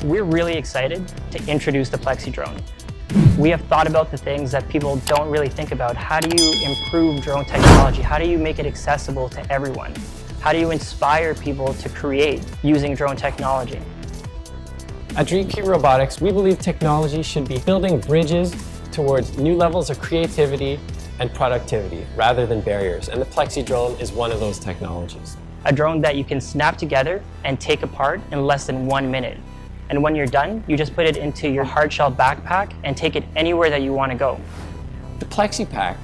We're really excited to introduce the Plexi drone. We have thought about the things that people don't really think about. How do you improve drone technology? How do you make it accessible to everyone? How do you inspire people to create using drone technology? At DreamKey Robotics, we believe technology should be building bridges towards new levels of creativity and productivity rather than barriers, and the Plexi drone is one of those technologies. A drone that you can snap together and take apart in less than 1 minute. And when you're done, you just put it into your hardshell backpack and take it anywhere that you want to go. The Plexi Pack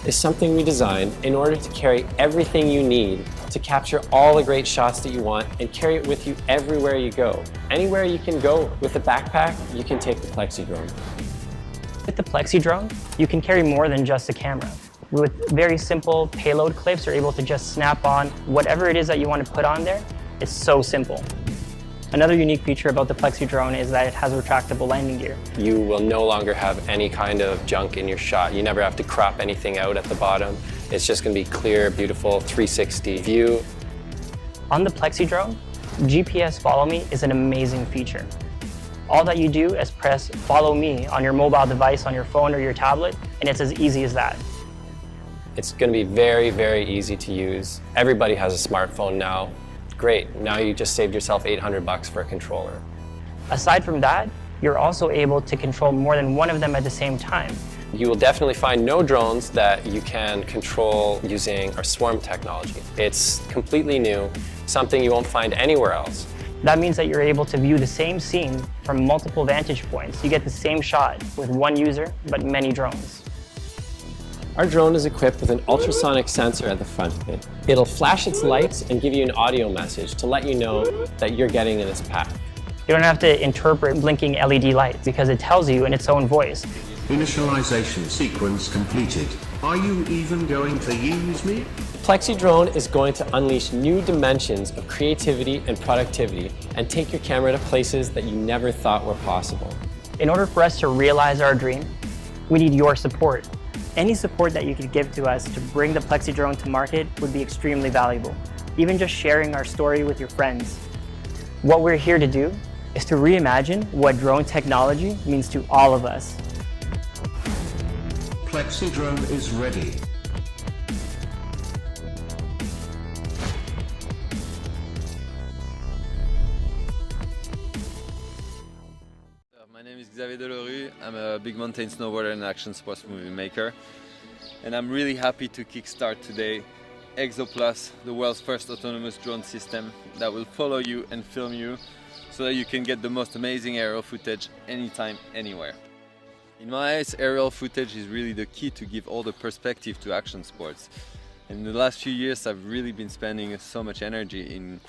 is something we designed in order to carry everything you need to capture all the great shots that you want and carry it with you everywhere you go. Anywhere you can go with a backpack, you can take the Plexi drone. With the Plexi drone, you can carry more than just a camera. With very simple payload clips, you're able to just snap on whatever it is that you want to put on there. It's so simple. Another unique feature about the Plexi drone is that it has retractable landing gear. You will no longer have any kind of junk in your shot. You never have to crop anything out at the bottom. It's just going to be clear, beautiful 360 view. On the Plexi drone, GPS Follow Me is an amazing feature. All that you do is press Follow Me on your mobile device, on your phone or your tablet, and it's as easy as that. It's going to be very, very easy to use. Everybody has a smartphone now. Great, now you just saved yourself $800 for a controller. Aside from that, you're also able to control more than one of them at the same time. You will definitely find no drones that you can control using our swarm technology. It's completely new, something you won't find anywhere else. That means that you're able to view the same scene from multiple vantage points. You get the same shot with one user, but many drones. Our drone is equipped with an ultrasonic sensor at the front of it. It'll flash its lights and give you an audio message to let you know that you're getting in its path. You don't have to interpret blinking LED lights because it tells you in its own voice. Initialization sequence completed. Are you even going to use me? The Plexi drone is going to unleash new dimensions of creativity and productivity and take your camera to places that you never thought were possible. In order for us to realize our dream, we need your support. Any support that you could give to us to bring the Plexi drone to market would be extremely valuable. Even just sharing our story with your friends. What we're here to do is to reimagine what drone technology means to all of us. Plexi drone is ready. My name is Xavier Delorue. I'm a big mountain snowboarder and action sports movie maker. And I'm really happy to kickstart today ExoPlus, the world's first autonomous drone system that will follow you and film you so that you can get the most amazing aerial footage anytime, anywhere. In my eyes, aerial footage is really the key to give all the perspective to action sports. And in the last few years, I've really been spending so much energy in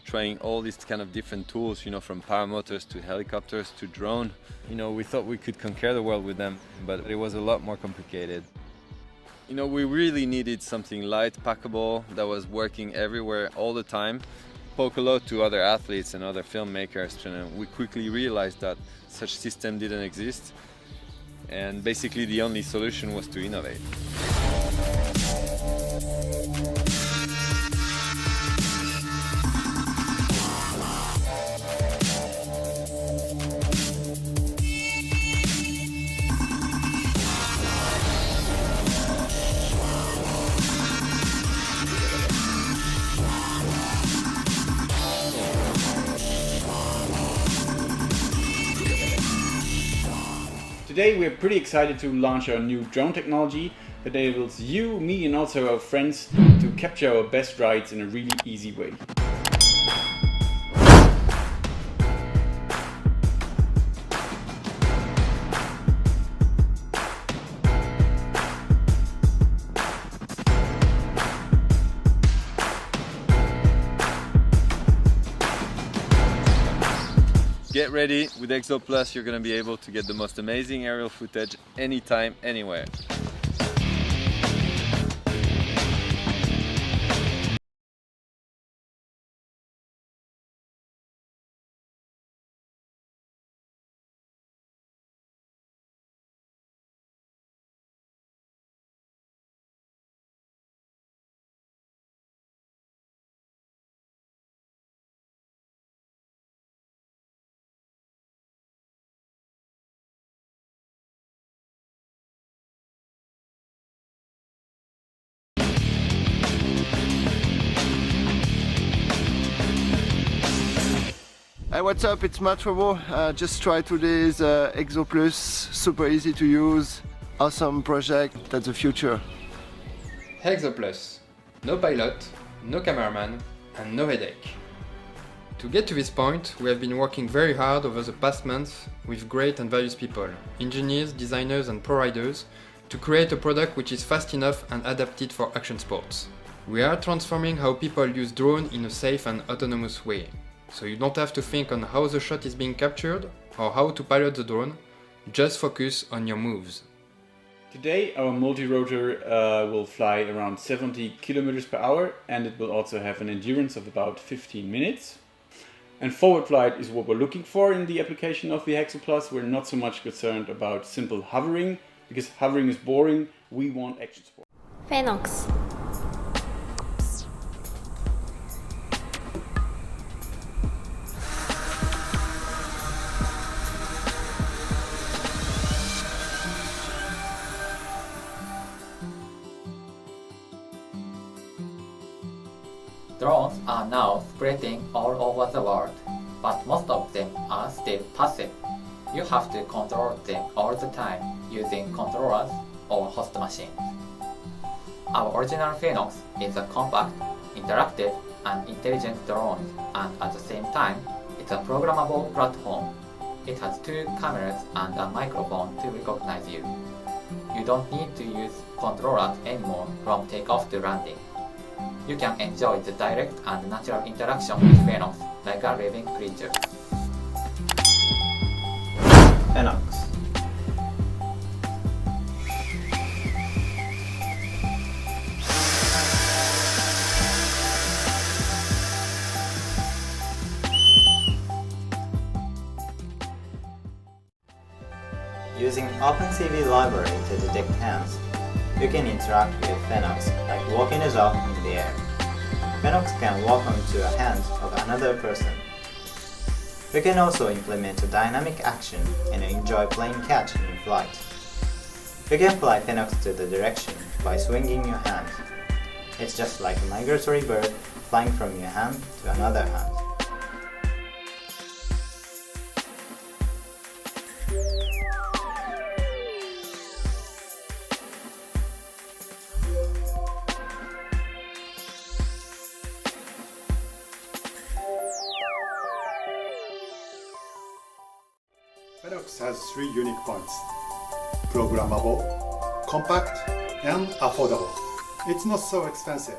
trying all these kind of different tools, from paramotors to helicopters to drone. We thought we could conquer the world with them, but it was a lot more complicated. We really needed something light, packable, that was working everywhere all the time. Spoke a lot to other athletes and other filmmakers, and we quickly realized that such system didn't exist. And basically the only solution was to innovate. Today we're pretty excited to launch our new drone technology that enables you, me and also our friends to capture our best rides in a really easy way. Get ready, with ExoPlus you're going to be able to get the most amazing aerial footage anytime, anywhere. Hi, what's up? It's Matt Trouble. Just tried today's Exo Plus. Super easy to use. Awesome project. That's the future. Exo Plus. No pilot, no cameraman, and no headache. To get to this point, we have been working very hard over the past months with great and various people, engineers, designers, and pro riders, to create a product which is fast enough and adapted for action sports. We are transforming how people use drones in a safe and autonomous way. So you don't have to think on how the shot is being captured or how to pilot the drone, just focus on your moves. Today our multi-rotor will fly around 70 km per hour, and it will also have an endurance of about 15 minutes. And forward flight is what we're looking for in the application of the Exo Plus. We're not so much concerned about simple hovering, because hovering is boring. We want action sport. Phenox. Drones are now spreading all over the world, but most of them are still passive. You have to control them all the time using controllers or host machines. Our original Phenox is a compact, interactive, and intelligent drone, and at the same time, it's a programmable platform. It has 2 cameras and a microphone to recognize you. You don't need to use controllers anymore from takeoff to landing. You can enjoy the direct and natural interaction with Phenox like a living creature. Phenox. Using OpenCV library to detect hands, you can interact with Phenox like walking a dog in the air. Phenox can walk onto a hand of another person. You can also implement a dynamic action and enjoy playing catch in flight. You can fly Phenox to the direction by swinging your hand. It's just like a migratory bird flying from your hand to another hand. Phenox has 3 unique points: programmable, compact, and affordable. It's not so expensive.